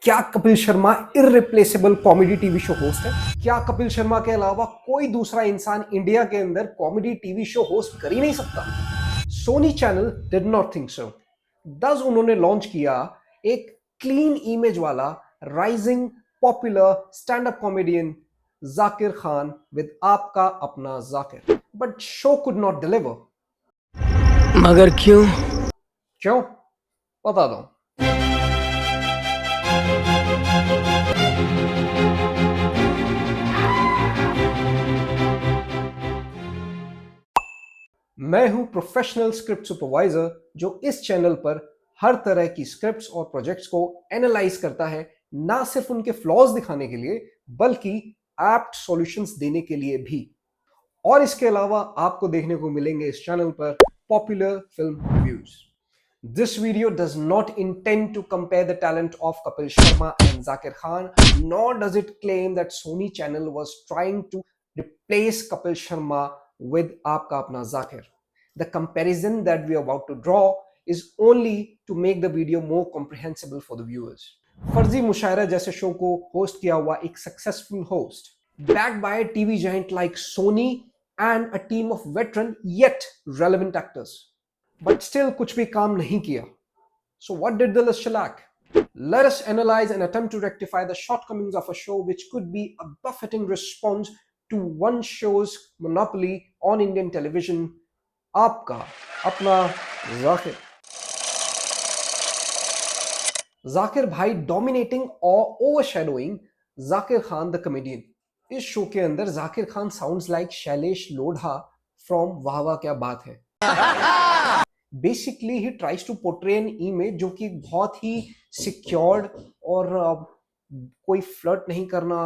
क्या Kapil Sharma irreplaceable comedy TV show host है? क्या कपिल शर्मा के अलावा कोई दूसरा इंसान इंडिया के अंदर कॉमेडी टीवी शो होस्ट कर ही नहीं सकता? Sony channel did not think so. Thus उन्होंने लॉन्च किया एक क्लीन इमेज वाला rising popular stand up comedian Zakir Khan with आपका अपना Zakir, but show could not deliver. मगर क्यों? क्यों बता दो। मैं हूं प्रोफेशनल स्क्रिप्ट सुपरवाइजर जो इस चैनल पर हर तरह की स्क्रिप्ट्स और प्रोजेक्ट्स को एनालाइज करता है, ना सिर्फ उनके फ्लॉज दिखाने के लिए बल्कि एप्ट सॉल्यूशंस देने के लिए भी। और इसके अलावा आपको देखने को मिलेंगे इस चैनल पर popular film reviews. This video does not intend to compare the talent of Kapil Sharma and Zakir Khan, nor does it claim that Sony Channel was trying to replace Kapil Sharma with Aapka Apna Zakir. The comparison that we are about to draw is only to make the video more comprehensible for the viewers. फर्जी मुशायरा जैसे show को host किया हुआ एक successful host, backed by a TV giant like Sony and a team of veteran yet relevant actors. But still कुछ भी काम नहीं किया. So what did the list lack? Let us analyze and attempt to rectify the shortcomings of a show which could be a buffeting response to one show's monopoly on Indian television, आपका अपना जाकिर. जाकिर भाई dominating or overshadowing Zakir Khan the comedian. इस show के अंदर Zakir Khan sounds like Shailesh Lodha from वाह वाह क्या बात है. Basically he tries to portray an image जो कि बहुत ही सिक्योर्ड और कोई फ्लर्ट नहीं करना,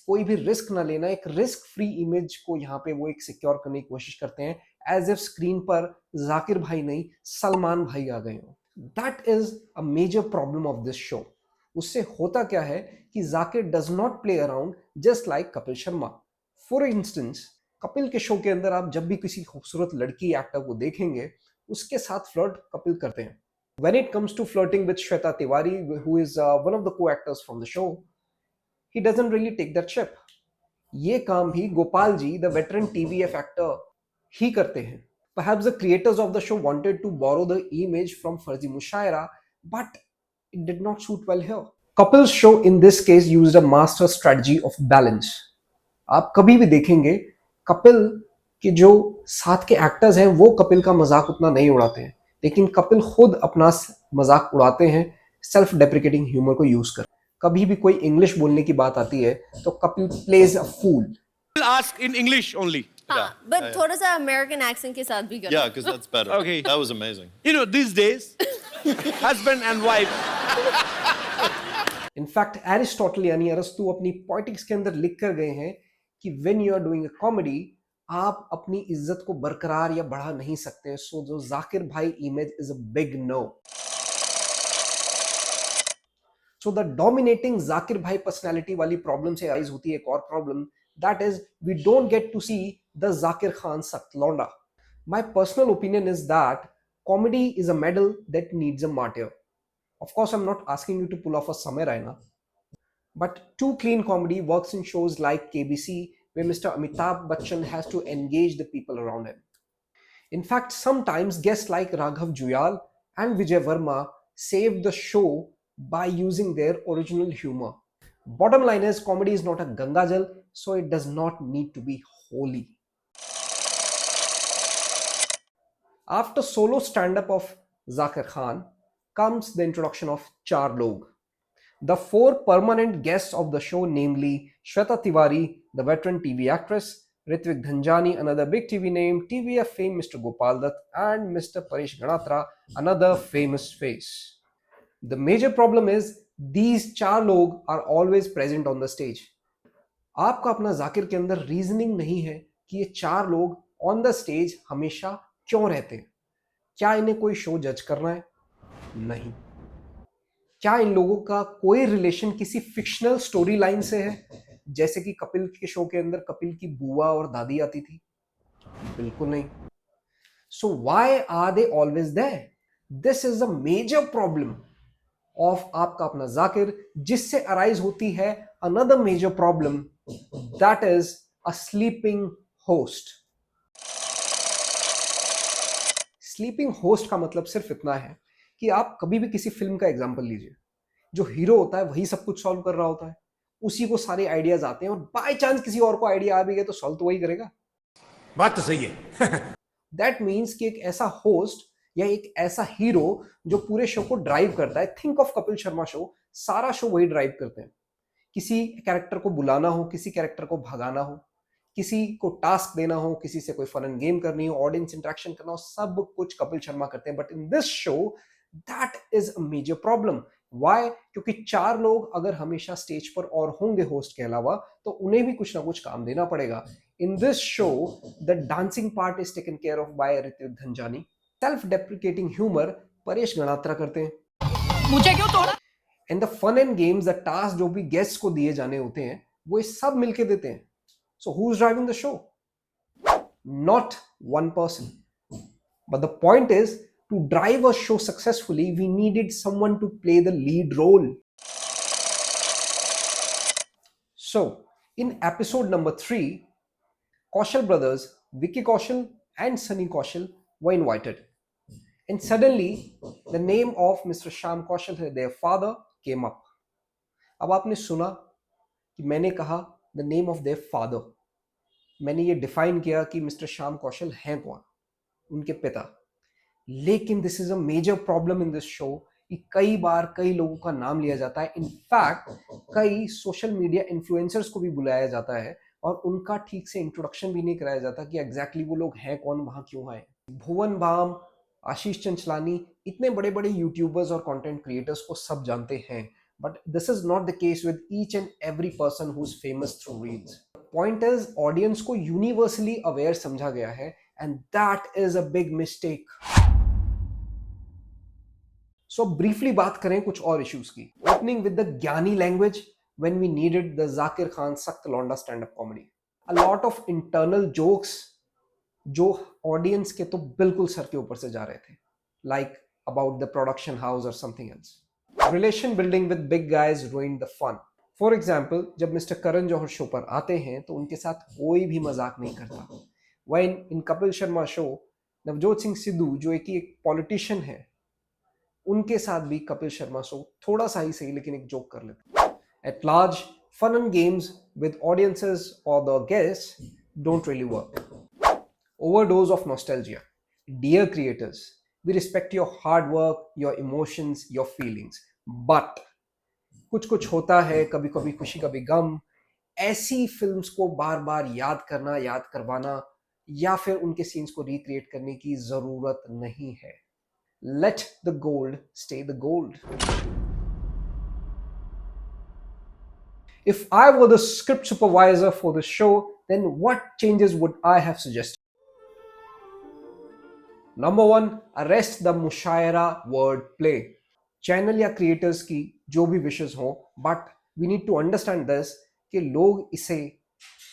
कोई भी रिस्क ना लेना, एक रिस्क फ्री इमेज को यहाँ पे वो एक सिक्योर करने की कोशिश करते हैं, एज इफ स्क्रीन पर जाकिर भाई नहीं सलमान भाई आ गए हो. That is a major problem of this show. उससे होता क्या है कि Zakir does not play around just like Kapil Sharma. For instance Kapil के शो के अंदर आप जब भी किसी खूबसूरत लड़की एक्टर को देखेंगे उसके साथ फ्लर्ट कपिल करते हैं. When it comes to flirting with Shweta Tiwari, who is one of the co-actors from the show, he doesn't really take that ship. ये काम भी Gopal ji, the veteran TVF actor, ही करते हैं. Perhaps the creators of the show wanted to borrow the image from Farzi Mushaira, but it did not suit well here. Kapil's show in this case used a master strategy of balance. आप कभी भी देखेंगे कपिल कि जो साथ के actors हैं वो कपिल का मजाक उतना नहीं उड़ाते हैं, लेकिन कपिल खुद अपना मजाक उड़ाते हैं सेल्फ डेप्रिकेटिंग ह्यूमर को यूज कर. कभी भी कोई इंग्लिश बोलने की बात आती है तो Kapil plays a fool. Ask in English only. हाँ, but थोड़ा सा अमेरिकन एक्सेंट के साथ भी करना. Yeah, because that's better. Okay. That was amazing. You know, these days, husband and wife. In fact Aristotle यानी अरस्तु अपनी पॉलिटिक्स के अंदर लिख कर गए हैं कि when you are doing a comedy आप अपनी इज्जत को बरकरार या बढ़ा नहीं सकते. सो जो जाकिर भाई image is a big no. So the dominating Zakir भाई पर्सनालिटी वाली प्रॉब्लम से अराइज होती है एक और problem, that is we don't get to see the Zakir Khan सख्त लौंडा. My personal opinion is that comedy is a medal that needs a martyr. Of course I am not asking you to pull off a Samay Raina, but too clean comedy works in shows like KBC, where Mr. Amitabh Bachchan has to engage the people around him. In fact, sometimes guests like Raghav Juyal and Vijay Verma save the show by using their original humor. Bottom line is, comedy is not a Gangajal, so it does not need to be holy. After solo stand-up of Zakir Khan comes the introduction of Char Log. The four permanent guests of the show, namely Shweta Tiwari, the veteran TV actress, Ritvik Dhanjani, another big TV name, TVF fame Mr. Gopal Dutt, and Mr. Paresh Ganatra, another famous face. The major problem is these चार लोग are always present on the stage. आपका अपना जाकिर के अंदर reasoning नहीं है कि ये चार लोग ऑन द स्टेज हमेशा क्यों रहते हैं. क्या इन्हें कोई शो जज करना है? नहीं. क्या इन लोगों का कोई रिलेशन किसी फिक्शनल स्टोरी लाइन से है, जैसे कि कपिल के शो के अंदर कपिल की बुआ और दादी आती थी? बिल्कुल नहीं. So why are they always there? This is a major problem. Of आपका अपना जाकिर, जिससे अराइज होती है another major problem, that is a sleeping host. Sleeping host का मतलब सिर्फ इतना है कि आप कभी भी किसी फिल्म का एग्जांपल लीजिए, जो हीरो होता है वही सब कुछ सॉल्व कर रहा होता है, उसी को सारे आइडियाज आते हैं, और बाय चांस किसी और को आइडिया आ भी गया तो सॉल्व तो वही करेगा। बात तो सही है। दैट मीन्स कि एक ऐसा होस्ट या एक ऐसा हीरो जो पूरे शो को ड्राइव करता है, think of Kapil Sharma show, सारा शो वही ड्राइव करते हैं। किसी कैरेक्टर को बुलाना हो, किसी कैरेक्टर को भगाना हो, किसी को टास्क देना हो, किसी से कोई फन एंड गेम करनी हो, ऑडियंस इंटरेक्शन करना हो, सब कुछ कपिल शर्मा करते हैं। But in this show that is a major problem. Why? क्योंकि 4 लोग अगर हमेशा स्टेज पर और होंगे होस्ट के अलावा, तो उन्हें भी कुछ ना कुछ काम देना पड़ेगा। In this show the dancing part is taken care of by Ritwik Dhanjani. Self deprecating humour Paresh Ganatra करते हैं। मुझे क्यों तोड़ा? And the fun and games, the task जो भी गेस्ट को दिए जाने होते हैं, वो ये सब मिलके देते हैं। So who is driving the show? Not one person. But the point is, to drive a show successfully, we needed someone to play the lead role. So, in episode number 3, Kaushal brothers, Vicky Kaushal and Sunny Kaushal were invited. And suddenly, the name of Mr. Shyam Kaushal, their father, came up. अब आपने सुना कि मैंने कहा the name of their father. मैंने ये define किया कि मिस्टर श्याम कौशल हैं कौन, उनके पिता। लेकिन this is a major problem in this show कि कई बार कई लोगों का नाम लिया जाता है। इनफैक्ट कई सोशल मीडिया इन्फ्लुएंसर्स को भी बुलाया जाता है और उनका ठीक से इंट्रोडक्शन भी नहीं कराया जाता कि एग्जैक्टली वो लोग हैं कौन, वहां क्यों आए। भुवन बाम, आशीष चंचलानी, इतने बड़े बड़े यूट्यूबर्स और कंटेंट क्रिएटर्स को सब जानते हैं, but this is not the case with each and every person who is famous through reels. Point is, audience को यूनिवर्सली अवेयर समझा गया है, and that is a big mistake. So briefly बात करें कुछ और इश्यूज की। ओपनिंग विद द ज्ञानी language when we needed the Zakir Khan सख्त लौंडा stand up comedy. A lot of internal jokes जो ऑडियंस के तो बिल्कुल सर के ऊपर से जा रहे थे, like about the production house और something else. Relation building with big guys ruined the fun. For example, जब मिस्टर करण जौहर शो पर आते हैं तो उनके साथ कोई भी मजाक नहीं करता। When in Kapil Sharma show, Navjot Singh Sidhu जो एक पॉलिटिशियन है, उनके साथ भी कपिल शर्मा शो थोड़ा सा ही सही लेकिन एक जोक कर लेते। At large, fun and games with audiences और the guests don't really work. Overdose of nostalgia. Dear creators, we respect your hard work, your emotions, your feelings. But कुछ कुछ होता है, कभी कभी खुशी कभी गम। ऐसी फिल्म्स को बार बार याद करना, याद करवाना या फिर उनके सीन्स को रिक्रिएट करने की जरूरत नहीं है। Let the gold stay the gold. If I were the script supervisor for the show, then what changes would I have suggested? Number 1, arrest the mushaira word play. Channel या creators की जो भी विशेष हो, but we need to understand this कि लोग इसे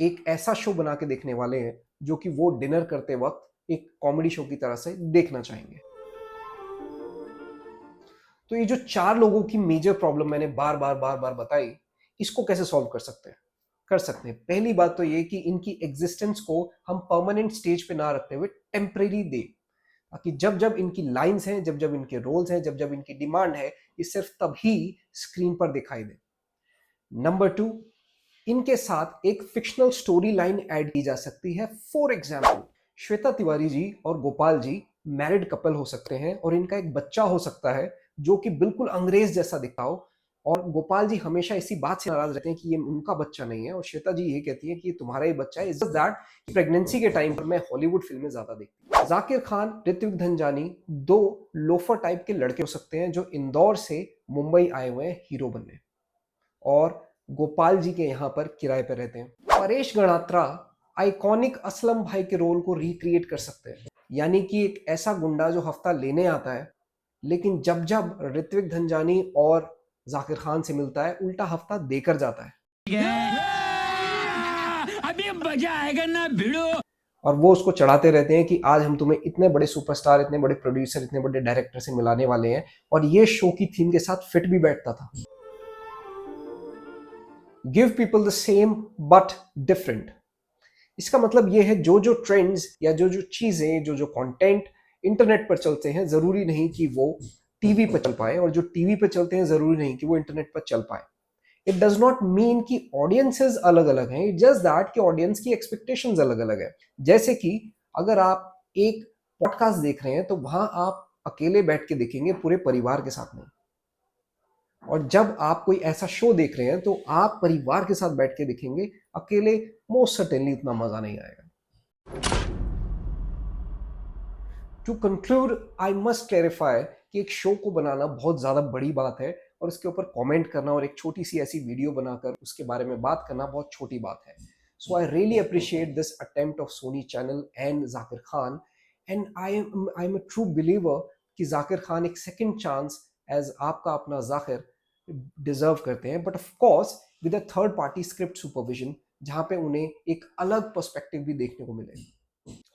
एक ऐसा शो बना के देखने वाले हैं जो कि वो डिनर करते वक्त एक कॉमेडी शो की तरह से देखना चाहेंगे। तो ये जो 4 लोगों की मेजर प्रॉब्लम मैंने बार बार बताई, इसको कैसे सॉल्व कर सकते हैं? पहली बात तो ये कि इनकी एग्जिस्टेंस को हम परमानेंट स्टेज पे ना रखते हुए टेम्परेरी दे, ताकि जब जब इनकी लाइंस हैं, जब जब इनके रोल्स हैं, जब जब इनकी डिमांड है, ये सिर्फ तभी स्क्रीन पर दिखाई दे। नंबर 2, इनके साथ एक फिक्शनल स्टोरी लाइन ऐड की जा सकती है। फॉर एग्जाम्पल, श्वेता तिवारी जी और गोपाल जी मैरिड कपल हो सकते हैं और इनका एक बच्चा हो सकता है जो कि बिल्कुल अंग्रेज जैसा दिखता हो, और गोपाल जी हमेशा इसी बात से नाराज रहते हैं कि ये उनका बच्चा नहीं है, और श्वेता जी ये कहती है कि ये तुम्हारा ही बच्चा है। इट्स जस्ट दैट प्रेगनेंसी के टाइम पर मैं हॉलीवुड फिल्में ज्यादा देखती हूँ। जाकिर खान, ऋत्विक धनजानी 2 लोफर टाइप के लड़के हो सकते हैं जो इंदौर से मुंबई आए हुए हैं हीरो बनने, और गोपाल जी के यहाँ पर किराए पर रहते हैं। परेश गणात्रा आइकॉनिक असलम भाई के रोल को रिक्रिएट कर सकते हैं, यानी कि एक ऐसा गुंडा जो हफ्ता लेने आता है, लेकिन जब जब ऋत्विक धनजानी और जाकिर खान से मिलता है, उल्टा हफ्ता देकर जाता है। अभी मजा आएगा ना भिड़ो। और वो उसको चढ़ाते रहते हैं कि आज हम तुम्हें इतने बड़े सुपरस्टार, इतने बड़े प्रोड्यूसर, इतने बड़े डायरेक्टर से मिलाने वाले हैं, और ये शो की थीम के साथ फिट भी बैठता था। Give people the same but different. इसका मतलब ये है जो जो ट्रेंड्स या जो जो चीजें, जो जो कंटेंट इंटरनेट पर चलते हैं, जरूरी नहीं कि वो टीवी पर चल पाए, और जो टीवी पर चलते हैं जरूरी नहीं कि वो इंटरनेट पर चल पाए। इट डज नॉट मीन कि ऑडियंसेस अलग अलग हैं, इट जस्ट दैट कि ऑडियंस की एक्सपेक्टेशंस अलग अलग है। जैसे कि अगर आप एक पॉडकास्ट देख रहे हैं तो वहां आप अकेले बैठ के देखेंगे, पूरे परिवार के साथ नहीं। और जब आप कोई ऐसा शो देख रहे हैं तो आप परिवार के साथ बैठ के देखेंगे, अकेले मोस्ट सर्टेनली उतना मजा नहीं आएगा। To conclude, I must clarify कि एक शो को बनाना बहुत ज्यादा बड़ी बात है, और उसके ऊपर कमेंट करना और एक छोटी सी ऐसी वीडियो बनाकर उसके बारे में बात करना बहुत छोटी बात है। So I really appreciate this attempt of Sony channel and Zakir Khan, and I am a true believer कि जाकिर खान एक सेकंड चांस एज आपका अपना जाकिर डिजर्व करते हैं, but of course with a third party script supervision, जहां पे उन्हें एक अलग पर्सपेक्टिव भी देखने को मिले।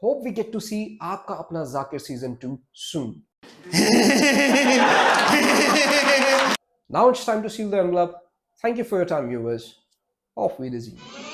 Hope we get to see आपका अपना Zakir season 2 soon. Now it's time to seal the envelope. Thank you for your time, viewers. Auf Wiedersehen.